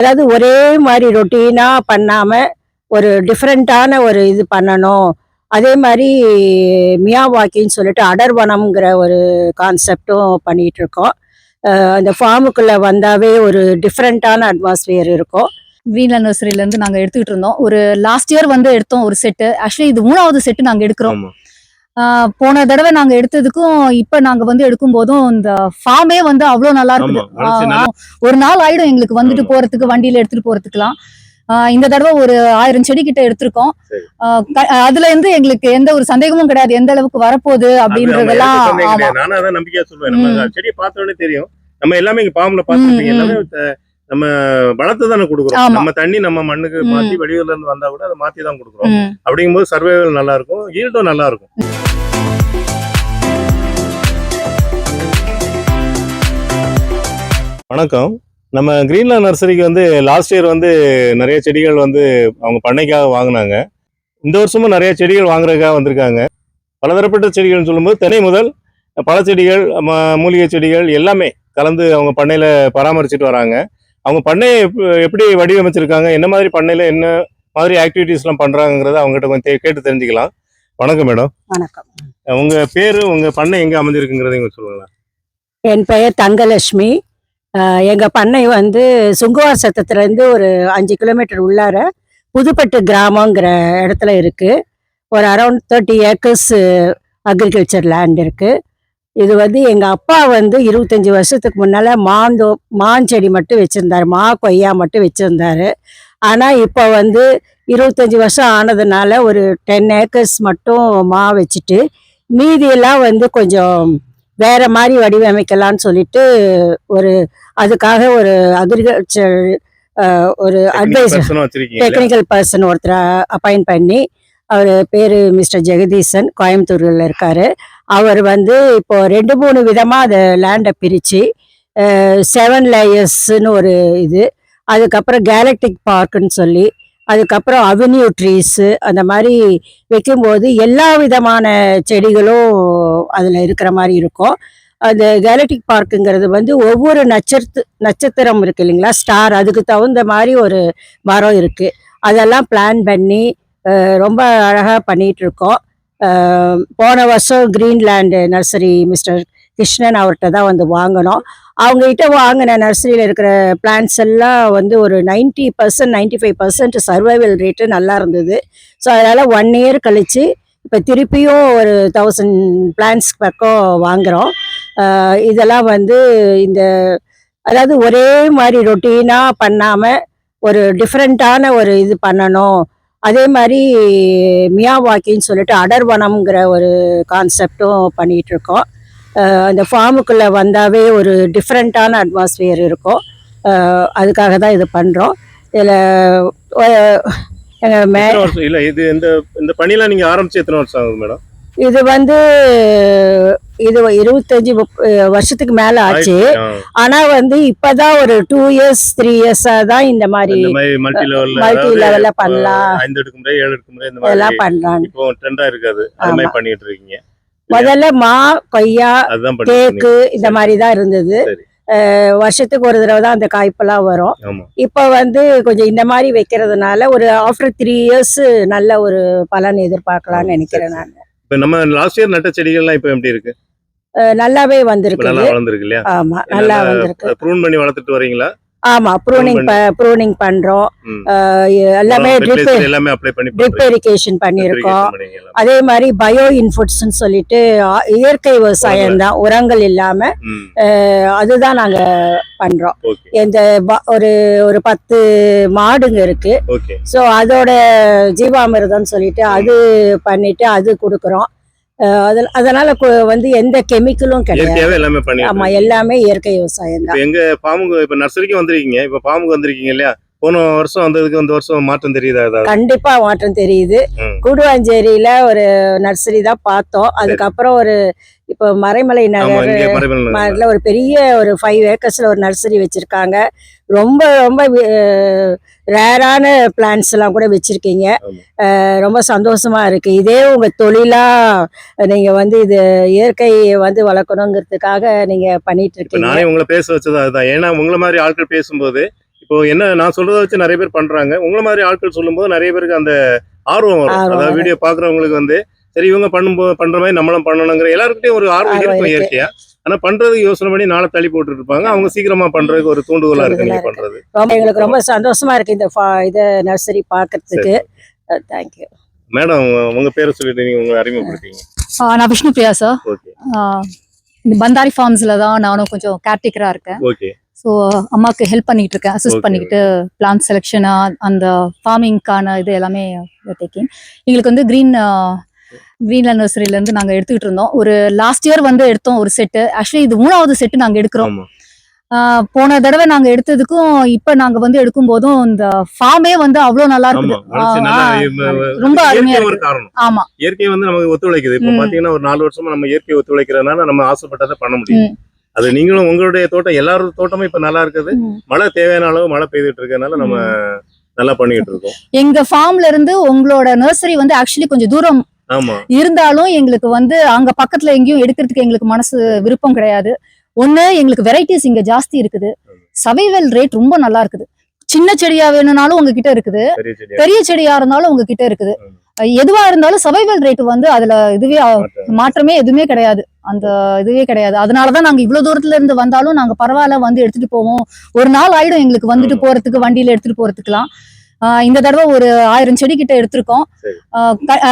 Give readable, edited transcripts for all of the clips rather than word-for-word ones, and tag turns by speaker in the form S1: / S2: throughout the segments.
S1: அதாவது ஒரே மாதிரி ரொட்டீனா பண்ணாம ஒரு டிஃப்ரெண்ட்டான ஒரு இது பண்ணணும். அதே மாதிரி மியாவாக்கின்னு சொல்லிட்டு அடர்வனம்ங்கிற ஒரு கான்செப்டும் பண்ணிட்டு இருக்கோம். அந்த ஃபார்முக்குள்ள வந்தாவே ஒரு டிஃப்ரெண்ட்டான அட்மாஸ்பியர் இருக்கும்.
S2: கிரீன்லேண்ட் நர்சரியிலேருந்து நாங்கள் எடுத்துக்கிட்டு இருந்தோம். ஒரு லாஸ்ட் இயர் வந்து எடுத்தோம் ஒரு செட்டு. ஆக்சுவலி இது 3வது செட்டு நாங்கள் எடுக்கிறோம். போன தடவை நாங்கள் எடுத்ததுக்கும் இப்போ நாங்கள் வந்து எடுக்கும் போதும் இந்த ஃபார்மே வந்து அவ்வளோ நல்லா இருக்குது. ஒரு நாள் ஆயிடும் எங்களுக்கு வந்துட்டு போறதுக்கு, வண்டியில எடுத்துட்டு போறதுக்குலாம். இந்த தடவை ஒரு 1000 செடி கிட்ட எடுத்திருக்கோம். அதுல இருந்து எங்களுக்கு எந்த ஒரு சந்தேகமும் கிடையாது எந்த அளவுக்கு வரப்போகுது அப்படின்றதெல்லாம்.
S3: நானும் அதான் நம்பிக்கையா சொல்லுவேன். நம்ம செடியை பார்த்தோன்னே தெரியும். நம்ம எல்லாமே இங்க பாம்புல பார்த்துருக்கீங்க. எல்லாமே நம்ம வளர்த்து தானே கொடுக்குறோம். நம்ம தண்ணி நம்ம மண்ணுக்கு மாத்தி வெளியூர்ல இருந்து வந்தா கூட அதை மாத்தி தான் கொடுக்குறோம். அப்படிங்கும்போது சர்வைவல் நல்லா இருக்கும், ஈல்டும் நல்லா இருக்கும். வணக்கம். நம்ம கிரீன்லேண்ட் நர்சரிக்கு வந்து லாஸ்ட் இயர் வந்து நிறைய செடிகள் வந்து அவங்க பண்ணைக்காக வாங்கினாங்க. இந்த வருஷமும் நிறைய செடிகள் வாங்குறதுக்காக வந்திருக்காங்க. பலதரப்பட்ட செடிகள்னு சொல்லும்போது தென்னை முதல் பழச்செடிகள், மூலிகை செடிகள் எல்லாமே கலந்து அவங்க பண்ணையில பராமரிச்சுட்டு வராங்க. அவங்க பண்ணையை எப்படி வடிவமைச்சிருக்காங்க, என்ன மாதிரி பண்ணையில என்ன மாதிரி ஆக்டிவிட்டிஸ்லாம் பண்றாங்கிறத அவங்ககிட்ட கொஞ்சம் கேட்டு தெரிஞ்சுக்கலாம். வணக்கம் மேடம்.
S1: வணக்கம்.
S3: உங்க பேரு, உங்க பண்ணை எங்க அமைஞ்சிருக்குங்கிறத சொல்லுங்களா?
S1: என் பெயர் தங்கலட்சுமி. எங்க பண்ணை வந்து சுங்குவார் சத்தத்துலேருந்து ஒரு 5 கிலோமீட்டர் உள்ளார புதுப்பட்டு கிராமங்கிற இடத்துல இருக்கு. ஒரு அரௌண்ட் 30 ஏக்கர்ஸ் அக்ரிகல்ச்சர் லேண்ட் இருக்கு. இது வந்து எங்கள் அப்பா வந்து 25 வருஷத்துக்கு முன்னால் மாஞ்செடி மட்டும் வச்சுருந்தாரு, கொய்யா மட்டும் வச்சுருந்தாரு. ஆனால் இப்போ வந்து 25 வருஷம் ஆனதுனால ஒரு 10 ஏக்கர்ஸ் மட்டும் வச்சுட்டு மீதியெல்லாம் வந்து கொஞ்சம் வேற மாதிரி வடிவமைக்கலான்னு சொல்லிட்டு அதுக்காக ஒரு அக்ரிகல்ச்சர் ஒரு அட்வைசர், டெக்னிக்கல் பர்சன் ஒருத்தரை அப்பாயிண்ட் பண்ணி, அவர் பேர் மிஸ்டர் ஜெகதீசன், கோயம்புத்தூரில் இருக்கார். அவர் வந்து இப்போ 2-3 விதமாக அதை லேண்டை பிரித்து 7 லேயர்ஸ்ன்னு ஒரு இது, அதுக்கப்புறம் கேலக்டிக் பார்க்குன்னு சொல்லி, அதுக்கப்புறம் அவென்யூ ட்ரீஸு, அந்த மாதிரி வைக்கும்போது எல்லா விதமான செடிகளும் அதில் இருக்கிற மாதிரி இருக்கும். அந்த கேலக்டிக் பார்க்குங்கிறது வந்து ஒவ்வொரு நட்சத்திரம் இருக்கு இல்லைங்களா, ஸ்டார், அதுக்கு தகுந்த மாதிரி ஒரு மரம் இருக்குது. அதெல்லாம் பிளான் பண்ணி ரொம்ப அழகாக பண்ணிகிட்ருக்கோம். போன வருஷம் கிரீன்லேண்ட் நர்சரி மிஸ்டர் கிருஷ்ணன் அவர்கிட்ட தான் வந்து வாங்கினோம். அவங்ககிட்ட வாங்கின நர்சரியில் இருக்கிற பிளான்ஸ் எல்லாம் வந்து ஒரு 90% 95% சர்வைவல் ரேட்டு நல்லா இருந்தது. ஸோ அதனால் 1 இயர் கழித்து இப்போ திருப்பியும் ஒரு 1000 பிளான்ஸ் பக்கம் வாங்குகிறோம். இதெல்லாம் வந்து அதாவது ஒரே மாதிரி ரொட்டீனாக பண்ணாமல் ஒரு டிஃப்ரெண்ட்டான ஒரு இது பண்ணணும். அதே மாதிரி மியாவாக்கின்னு சொல்லிட்டு அடர்வனம்ங்கிற ஒரு கான்செப்டும் பண்ணிகிட்டு இருக்கோம். அந்த ஃபார்முக்குள்ளே வந்தாவே ஒரு டிஃப்ரெண்ட்டான அட்மாஸ்பியர் இருக்கும். அதுக்காக தான் இது பண்ணுறோம். இதில்
S3: இல்லை, இது இந்த பணியெல்லாம் நீங்கள் ஆரம்பிச்சு எத்தனை வருஷம் ஆகுது மேடம்?
S1: இது வந்து 25 வருஷத்துக்கு மேல ஆச்சு. ஆனா வந்து இப்பதான் ஒரு 2 இயர்ஸ் 3 இயர்ஸா தான் இந்த மாதிரி மல்டி லெவல்ல பண்ணலாம்,
S3: 5 அடுக்கு முறை 7 அடுக்கு முறை இந்த மாதிரி எல்லாம்
S1: பண்றாங்க.
S3: இப்போ ட்ரெண்டா இருக்காது, அது மாதிரி பண்ணிட்டு இருக்கீங்க.
S1: முதல்ல கொய்யா, தேக்கு இந்த மாதிரி தான் இருந்தது. வருஷத்துக்கு ஒரு தடவை தான் அந்த காய்ப்பெல்லாம் வரும். இப்ப வந்து கொஞ்சம் இந்த மாதிரி வைக்கிறதுனால ஒரு ஆஃப்டர் 3 இயர்ஸ் நல்ல ஒரு பலன் எதிர்பார்க்கலாம்னு நினைக்கிறேன் நான்.
S3: இப்ப நம்ம லாஸ்ட் இயர் நட்ட செடிகள்லாம் இப்ப எப்படி இருக்கு?
S1: நல்லாவே வந்திருக்கு.
S3: நல்லா வளர்ந்திருக்கு இல்லையா?
S1: ஆமா, நல்லா வந்திருக்கு.
S3: ப்ரூன் பண்ணி வளர்த்துட்டு வரீங்களா?
S1: ஆமா, ப்ரூனிங் பண்றோம். எல்லாமே ட்ரிப் இரிகேஷன் பண்ணியிருக்கோம். அதே மாதிரி பயோ இன்ஃபுட்ஸ்ன்னு சொல்லிட்டு இயற்கை விவசாயம் தான், உரங்கள் இல்லாம அதுதான் நாங்க பண்றோம். இந்த ஒரு 10 மாடுங்க இருக்கு. ஸோ அதோட ஜீவாமிர்தம் சொல்லிட்டு அது பண்ணிட்டு அது கொடுக்குறோம். அதனால வந்து எந்த கெமிக்கலும் கிடையாது. ஆமா, எல்லாமே இயற்கை விவசாயம் தான்.
S3: எங்க பாம்புக்கு இப்ப நர்சரிக்கு வந்திருக்கீங்க, இப்ப பாம்புக்கு வந்திருக்கீங்க இல்லையா? போன வருஷம் வந்ததுக்கு இந்த வருஷம் மாற்றம் தெரியுதா?
S1: கண்டிப்பா மாற்றம் தெரியுது. கூடுவாஞ்சேரியில ஒரு நர்சரி தான் பார்த்தோம். அதுக்கப்புறம் இப்போ மறைமலை நகர்ல ஒரு பெரிய ஒரு 5 ஏக்கர்ஸ்ல ஒரு நர்சரி வச்சிருக்காங்க. ரொம்ப ரொம்ப ரேரான பிளான்ஸ் எல்லாம் கூட வச்சிருக்கீங்க. ரொம்ப சந்தோஷமா இருக்கு. இதே உங்க தொழிலா நீங்க வந்து இது இயற்கையை வந்து வளர்க்கணுங்கிறதுக்காக நீங்க பண்ணிட்டு இருக்கீங்க.
S3: நானே உங்களை பேச வச்சது அதுதான். ஏன்னா உங்களை மாதிரி ஆட்கள் பேசும்போது இப்போ என்ன நான் சொல்றத வச்சு நிறைய பேர் பண்றாங்க. உங்களை மாதிரி ஆட்கள் சொல்லும்போது நிறைய பேருக்கு அந்த ஆர்வம் வரும்.
S1: ஆர்வம்
S3: அதாவது
S1: வரும்.
S3: வீடியோ பாக்குறவங்களுக்கு வந்து சரி இவங்க பண்ற மாதிரி நம்மளும் பண்ணணுங்கிற எல்லாருக்கிட்டையும் ஒரு ஆர்வம்
S1: ஆர்வம்
S3: இருக்கும்
S1: இருக்கு.
S3: இயற்கையா. ஆனா பண்றதுக்கு யோசனை பண்ணி நாளை தள்ளி போட்டு இருப்பாங்க. அவங்க சீக்கிரமா பண்றதுக்கு ஒரு தூண்டுதலா இருக்கு நீங்க பண்றது.
S1: எங்களுக்கு ரொம்ப சந்தோஷமா இருக்கு இந்த இத நர்சரி பாக்குறதுக்கு. தேங்க்யூ
S3: மேடம், உங்க பேரை சொல்லிட்டு நீங்க உங்களை அறிமுகப்படுத்தீங்க.
S2: நான் விஷ்ணு பிரியா சார்.
S3: ஓகே
S2: இந்த பந்தாரி ஃபார்ம்ஸ்ல தான் நானும் கொஞ்சம் கேர்டேக்கரா இருக்கேன்.
S3: ஓகே
S2: ஸோ அம்மாவுக்கு ஹெல்ப் பண்ணிட்டு இருக்கேன், அசிஸ்ட்
S3: Okay,
S2: பண்ணிக்கிட்டு பிளான்ட் செலெக்ஷனா அந்த ஃபார்மிங்க்கான இது எல்லாமே டேக்கிங். எங்களுக்கு வந்து கிரீன்லேண்ட் நர்சரியில இருந்து நாங்க எடுத்துக்கிட்டு இருந்தோம். ஒரு லாஸ்ட் இயர் வந்து எடுத்தோம் ஒரு செட்டு. ஆக்சுவலி இது 3வது செட்டு நாங்க எடுக்கிறோம்.
S3: ஆமா
S2: போன தடவை நாங்க எடுத்ததுக்கும் இப்ப நாங்க வந்து எடுக்கும் போதும் இந்த ஃபார்மே வந்து அவ்வளவு நல்லா
S3: ஆமா
S2: இருக்குது.
S3: வளர்ச்சி நல்லா
S2: ரொம்ப அருமையா
S3: இயற்கை ஒரு
S2: இருக்கு.
S3: காரணம்.
S2: ஆமா.
S3: இயற்கை வந்து நமக்கு ஒத்துழைக்குது. இப்போ
S2: ம்.
S3: பாத்தீங்கன்னா ஒரு 4 வருஷமா நம்ம இயற்கை ஒத்துழைக்கிறதுனால நம்ம ஆசைப்பட்டதை பண்ண முடியும்.
S2: ம்.
S3: அது நீங்களும் உங்களுடைய தோட்டம் எல்லாரோட தோட்டமும் இப்ப நல்லா இருக்குது.
S2: ம்.
S3: மழை தேவையான அளவு மழை பெய்துட்டு இருக்கறனால நம்ம நல்லா பண்ணிட்டு இருக்கோம்.
S2: எங்க ஃபார்ம்ல இருந்து உங்களோட நர்சரி வந்து ஆக்சுவலி கொஞ்சம் தூரம்
S3: ஆமா
S2: இருந்தாலும் எங்களுக்கு வந்து அங்க பக்கத்துல எங்கேயும் எடுக்கிறதுக்கு எங்களுக்கு மனசு விருப்பம் கிடையாது. ஒண்ணு எங்களுக்கு வெரைட்டிஸ் இங்க ஜாஸ்தி இருக்குது. சர்வைவல் ரேட் ரொம்ப நல்லா இருக்குது. சின்ன செடியா வேணும்னாலும் உங்ககிட்ட இருக்குது,
S3: பெரிய செடி
S2: பெரிய செடியா இருந்தாலும் உங்ககிட்ட இருக்குது. எதுவா இருந்தாலும் சர்வைவல் ரேட் வந்து அதுல இதுவே மாற்றமே எதுவுமே கிடையாது. அந்த இதுவே கிடையாது. அதனாலதான் நாங்க இவ்வளவு தூரத்துல இருந்து வந்தாலும் நாங்க பரவாயில்ல வந்து எடுத்துட்டு போவோம். ஒரு நாள் ஆயிடும் எங்களுக்கு வந்துட்டு போறதுக்கு, வண்டியில எடுத்துட்டு போறதுக்குலாம். இந்த தடவை ஒரு 1000 செடி கிட்ட எடுத்திருக்கோம்.
S3: சரி.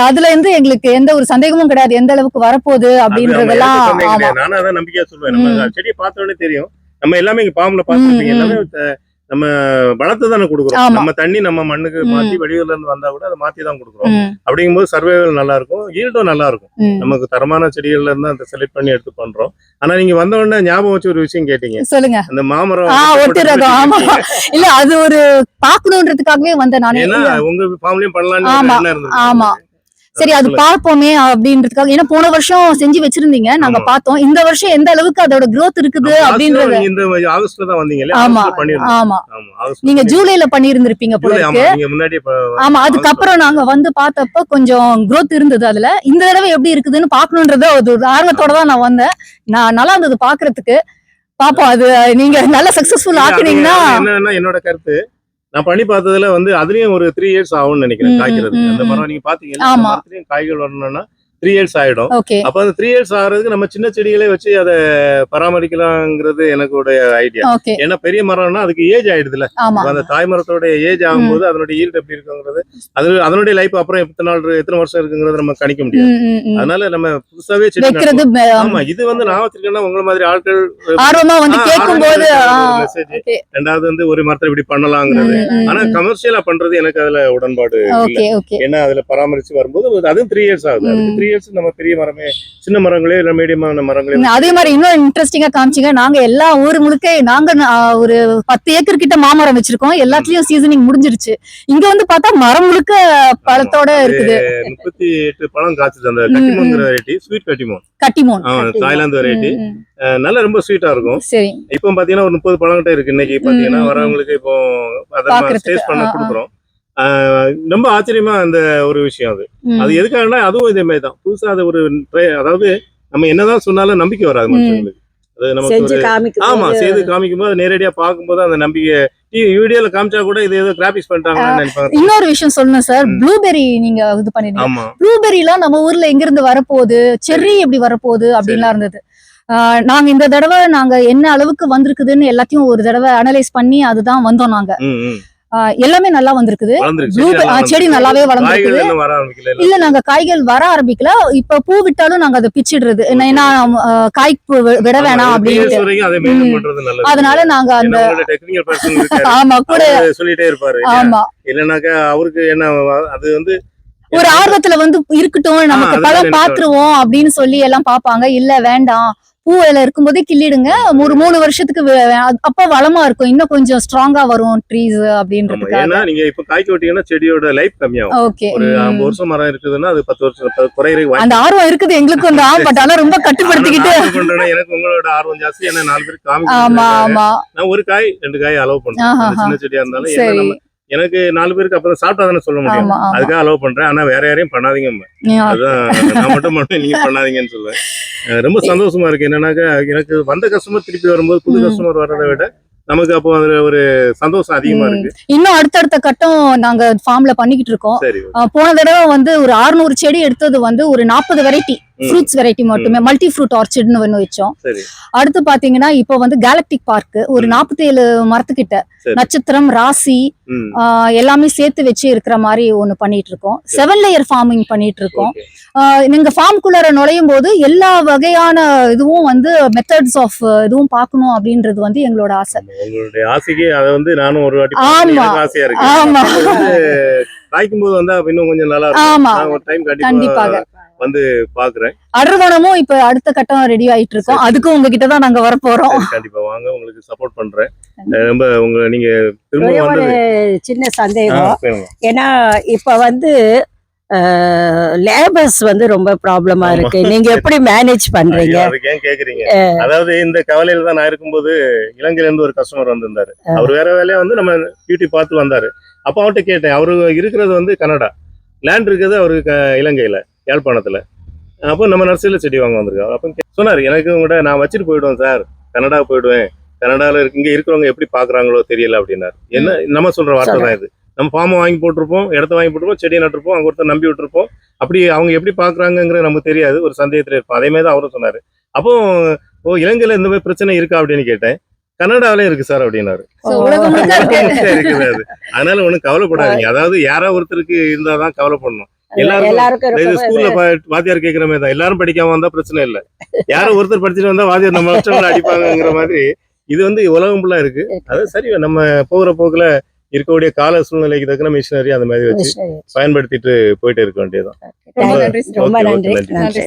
S2: அதுல இருந்து எங்களுக்கு எந்த ஒரு சந்தேகமும் கிடையாது எந்த அளவுக்கு வரப்போகுது அப்படின்றதெல்லாம். ஆமா.
S3: நானும் அதான் நம்பிக்கையா சொல்லுவேன். நம்ம செடியை பார்த்த உடனே தெரியும். நம்ம எல்லாமே இங்க பாம்புல பார்த்துருப்பீங்க. எல்லாமே நம்ம வளர்த்து தானே கொடுக்குறோம்.
S2: ஆமா.
S3: நம்ம தண்ணி நம்ம மண்ணுக்கு மாத்தி வெளியூர்ல இருந்து வந்தா கூட அதை மாத்தி தான் கொடுக்குறோம். அப்படிங்கும்போது சர்வைவல் நல்லா இருக்கும், ஈல்டும் நல்லா இருக்கும். நமக்கு தரமான செடிகள்ல இருந்து அந்த செலக்ட் பண்ணி எடுத்து பண்றோம். ஆனா நீங்க வந்த உடனே ஞாபகம் வச்சு ஒரு விஷயம் கேட்டீங்க.
S2: சொல்லுங்க.
S3: அந்த மாமரம்
S2: ஒட்டுறதும். ஆமா. இல்ல அது ஒரு பாக்கணும்ன்றதுக்காகவே வந்தேன் நானே.
S3: ஏன்னா உங்க ஃபேமிலியும் பண்ணலாம்னு
S2: ஆமா.
S3: என்ன இருந்தது?
S2: ஆமா. சரி அது பார்ப்போமே அப்படின்றதுக்காக. ஏன்னா போன வருஷம் செஞ்சு வச்சிருந்தீங்க, நாங்க பார்த்தோம். இந்த வருஷம் எந்த அளவுக்கு அதோட growth இருக்குது அப்படின்றது.
S3: இந்த ஆகஸ்ட்ல தான் வந்தீங்கல்ல?
S2: ஆமா.
S3: ஆகஸ்ட்ல பண்ணிருந்தோம்.
S2: ஆமா.
S3: ஆமா ஆகஸ்ட்.
S2: நீங்க ஜூலைல பண்ணிருந்திருப்பீங்க போல இருக்கு.
S3: ஆமா நீங்க முன்னாடி
S2: ஆமா. அதுக்கப்புறம் நாங்க வந்து பார்த்தப்ப கொஞ்சம் growth இருந்தது அதுல. இந்த தடவை எப்படி இருக்குதுன்னு பாக்கணும்ன்றத ஒரு ஆர்வத்தோட தான் நான் வந்தேன். நான் நல்லா இருந்தது பாக்குறதுக்கு. பாப்போம் அது நீங்க நல்லா சக்சஸ்ஃபுல் ஆக்குனீங்கன்னா.
S3: என்னன்னா என்னோட கருத்து, நான் பண்ணி பார்த்ததுல வந்து அதுலயும் ஒரு 3 இயர்ஸ் ஆகும்னு நினைக்கிறேன் காய்க்கிறதுக்கு. அந்த மரம் நீங்க பாத்தீங்கன்னா அந்த மரத்துலயும் காய்கள் வரணும்னா 3 இயர்ஸ் ஆயிடும். அப்ப அந்த 3 இயர்ஸ் ஆகிறதுக்கு நம்ம சின்ன செடிகளே வச்சு அதை பராமரிக்கலாங்கிறது எனக்கு ஐடியா. ஏன்னா பெரிய மரம்னா அதுக்கு ஏஜ் ஆயிடுதுல. அந்த தாய் மரத்தோட ஏஜ் ஆகும்போது அதனுடைய ஈல்ட் எப்படி இருக்குங்கிறது, அது அதனுடைய லைஃப் அப்புறம் எத்தனை வருஷம் இருக்குங்கிறத நம்ம கணிக்க முடியாது. அதனால நம்ம புதுசாவே செடி நடுறோம். ஆமா இது வந்து நான் வச்சிருக்கேன்னா உங்களை மாதிரி ஆட்கள்
S2: ஆர்வமா வந்து கேட்கும்போது
S3: மெசேஜ். ரெண்டாவது வந்து ஒரு மரத்தை இப்படி பண்ணலாங்கிறது. ஆனா கமர்ஷியலா பண்றது எனக்கு அதுல உடன்பாடு இல்லை. ஏன்னா அதுல பராமரிச்சு வரும்போது அதுவும் 3 இயர்ஸ் ஆகுது. அதுக்கு 3 இயர்ஸ் நம்ம பெரிய மரமே, சின்ன மரங்களே இல்ல மீடியமான மரங்களே.
S2: அதே மாதிரி இன்னும் இன்ட்ரெஸ்டிங்கா காமிச்சிங்க. நாங்க எல்லா ஊர் முழுக்க நாங்க ஒரு 10 ஏக்கர் கிட்ட மாமரம் வச்சிருக்கோம். எல்லாத்துலயும் சீசனிங் முடிஞ்சிருச்சு. இங்க வந்து பார்த்தா மரம் முழுக்க பழத்தோட இருக்குது.
S3: 38 பழம் காய்ச்சது. அந்த கட்டிமோன் வெரைட்டி, ஸ்வீட் கட்டிமோன், தாய்லாந்து வெரைட்டி. நல்லா ரொம்ப ஸ்வீட்டா இருக்கும்.
S2: சரி.
S3: இப்போ பாத்தீங்கன்னா ஒரு 30 பழம் கிட்ட இருக்கு. இன்னைக்கு பாத்தீங்கன்னா வரவங்களுக்கு இப்போ அதை டேஸ்ட் பண்ண கொடுக்குறோம். ரொம்ப ஆச்சரியமா அந்த ஒரு விஷயம். அது எதுக்காகனா அதுவும் இதே மாதிரி தான் புதுசா அது ஒரு அதாவது நம்ம என்னதான் சொன்னாலும் நம்பிக்கை வராது மனுஷங்களுக்கு. அது நமக்கு செய்து காமிக்கும் போது நேரடியா பார்க்கும்போது அந்த நம்பிக்கை. வீடியோல காமிச்சா கூட இது ஏதோ கிராபிக்ஸ் பண்றாங்கன்னு நினைப்பாங்க.
S2: இன்னொரு விஷயம் சொல்லணும் சார், ப்ளூபெர்ரி நீங்க இது பண்ணிருந்தீங்க. ப்ளூபெர்ரி எல்லாம் நம்ம ஊர்ல எங்க இருந்து வரப்போகுது, செர்ரி எப்படி வரப்போகுது அப்படின்லாம் இருந்தது. நாங்க இந்த தடவை நாங்க என்ன அளவுக்கு வந்திருக்குதுன்னு எல்லாத்தையும் ஒரு தடவை அனலைஸ் பண்ணி அதுதான் வந்தோம் நாங்க. எல்லாமே நல்லா வந்திருக்குது. செடி நல்லாவே வளர்ந்துருக்குது. இல்ல நாங்க காய்கள் வர ஆரம்பிக்கல. இப்ப பூ விட்டாலும் நாங்க அதை பிச்சிடுறது. ஏன்னா காய் விட வேணாம் அப்படின்னு. அதனால நாங்க அந்த ஆமா கூட
S3: சொல்லிட்டே இருப்பாரு.
S2: ஆமா
S3: இல்லனாக்கா அவருக்கு என்ன அது வந்து
S2: ஒரு ஆர்வத்துல வந்து இருக்கட்டும், நமக்கு பழம் பாத்துருவோம் அப்படின்னு சொல்லி எல்லாம் பாப்பாங்க. இல்ல வேண்டாம், பூ இலை இருக்கும்போதே கிள்ளிடுங்க, ஒரு 3 வருஷத்துக்கு அப்ப வளமா இருக்கும், இன்னும் கொஞ்சம் ஸ்ட்ராங்கா வரும் ட்ரீஸ் அப்படின்றதுக்காக.
S3: ஏன்னா நீங்க இப்ப காய்க்க விட்டீங்கன்னா செடியோட லைஃப் கம்மியாகும். ஒரு 50 வருஷம் மரம் இருக்குதுன்னா அது 10 வருஷம் குறையிற அந்த
S2: ஆர்வம் இருக்குது எங்களுக்கும் தான். பட் ஆனா ரொம்ப கட்டுப்படுத்திக்கிட்டு
S3: எனக்கு உங்களோட ஆர்வம் ஜாஸ்தி. ஏன்னா 4 பேருக்கு காமிக்க.
S2: ஆமா ஆமா.
S3: நான் ஒரு காய் 2 காய் அலோவ் பண்றேன். சின்ன செடியா இருந்தாலும் எனக்கு 4 பேருக்கு அப்புறம் சாப்பிட்டா தானே சொல்ல முடியும். அதுக்காக அலோவ் பண்றேன். ஆனா வேற யாரையும் பண்ணாதீங்க. அதுதான் நான் மட்டும் நீங்க பண்ணாதீங்கன்னு சொல்லுவேன். ரொம்ப சந்தோஷமா இருக்கு. என்னன்னாக்கா எனக்கு வந்த கஸ்டமர் திருப்பி வரும்போது புது கஸ்டமர் வர்றதை விட நமக்கு அப்போ அதுல ஒரு சந்தோஷம் அதிகமா இருக்கு.
S2: இன்னும் அடுத்தடுத்த கட்டம் நாங்க ஃபார்ம்ல பண்ணிக்கிட்டு இருக்கோம்.
S3: சரி.
S2: போன தடவை வந்து ஒரு 600 செடி எடுத்தது வந்து ஒரு 40 வெரைட்டி ஃப்ரூட்ஸ் வெரைட்டி மட்டுமே, மல்டி ஃப்ரூட் ஆர்ச்சிட்னு ஒன்று வச்சோம்.
S3: சரி.
S2: அடுத்து பாத்தீங்கன்னா இப்போ வந்து கேலக்டிக் பார்க் ஒரு 47 மரத்துக்கிட்ட நட்சத்திரம் ராசி எல்லாமே சேர்த்து வச்சு இருக்கிற மாதிரி ஒண்ணு பண்ணிட்டு இருக்கோம். 7 லேயர் ஃபார்மிங் பண்ணிட்டு இருக்கோம். நீங்க ஃபார்ம்குள்ளார நுழையும் போது எல்லா வகையான இதுவும் வந்து மெத்தட்ஸ் ஆஃப் இதுவும் பார்க்கணும் அப்படின்றது வந்து எங்களோட ஆசை.
S3: உங்களுடைய ஆசைக்கு அதை வந்து நானும் ஒரு வாட்டி
S2: ஆமா.
S3: ஆசையா இருக்கு.
S2: ஆமா
S3: காய்க்கும் போது வந்தா இன்னும் கொஞ்சம் நல்லா
S2: ஆமா.
S3: இருக்கும். ஒரு டைம்
S2: கண்டிப்பாக
S3: வந்து பாக்குறேன்.
S2: அடர்வனமும் இப்ப அடுத்த கட்டம் ரெடி ஆயிட்டு இருக்கோம். அதுக்கும் உங்ககிட்ட தான் நாங்க வர போறோம்.
S3: கண்டிப்பா வாங்க, உங்களுக்கு சப்போர்ட் பண்றேன். ரொம்ப நீங்க திரும்ப
S1: ஒரே ஒரு
S3: வந்தது
S1: சின்ன சந்தேகம். ஏன்னா இப்ப வந்து லேபர்ஸ் வந்து ரொம்ப ப்ராப்ளமா இருக்கு. நீங்க எப்படி மேனேஜ் பண்றீங்க?
S3: அதுக்கு ஏன் கேக்குறீங்க? அதாவது இந்த கவலையில தான் நான் இருக்கும்போது இலங்கையில இருந்து ஒரு கஸ்டமர் வந்திருந்தாரு. அவர் வேற வேலையா வந்து நம்ம டியூட்டி பார்த்து வந்தாரு. அப்ப அவர்கிட்ட கேட்டேன், அவரு இருக்கிறது வந்து கனடா, லேண்ட் இருக்கிறது அவருக்கு இலங்கையில யாழ்ப்பாணத்துல. அப்போ நம்ம நர்சரியில செடி வாங்க வந்திருக்கோம். அப்போ சொன்னாரு, எனக்கு கூட நான் வச்சுட்டு போயிடுவேன் சார், கனடா போயிடுவேன், கனடால இங்க இருக்கிறவங்க எப்படி பாக்குறாங்களோ தெரியல அப்படின்னாரு. என்ன நம்ம சொல்ற வார்த்தை தான் இது. நம்ம ஃபார்மை வாங்கி போட்டிருப்போம், இடத்த வாங்கி போட்டிருப்போம், செடியை நட்டிருப்போம், அங்க ஒருத்தர் நம்பி விட்டுருப்போம். அப்படி அவங்க எப்படி பாக்குறாங்கிறது நமக்கு தெரியாது, ஒரு சந்தேகத்துல இருப்போம். அதே மாதிரி தான் அவரும் சொன்னாரு. அப்போ இலங்கையில இந்த மாதிரி பிரச்சனை இருக்கா அப்படின்னு கேட்டேன். கனடாவிலே இருக்கு சார் அப்படின்னாரு. இருக்குது அது. அதனால ஒண்ணும் கவலைப்படாதீங்க. அதாவது யாரோ ஒருத்தருக்கு இருந்தாதான் கவலைப்படணும். எல்லாருக்கும் ஸ்கூல்ல வாத்தியார் கேட்கிற மாதிரி தான், எல்லாரும் படிக்காம வந்தா பிரச்சனை இல்லை, யாரோ ஒருத்தர் படிச்சுட்டு வந்தா வாத்தியார் நம்ம வருஷங்களை அடிப்பாங்கிற மாதிரி இது வந்து உலகம் ஃபுல்லா இருக்கு. அது சரி, நம்ம போகிற போக்குல இருக்கக்கூடிய கால சூழ்நிலைக்கு தக்கன மிஷினரி அந்த மாதிரி வச்சு பயன்படுத்திட்டு போயிட்டு இருக்க வேண்டியதுதான்.
S1: ரொம்ப நன்றி.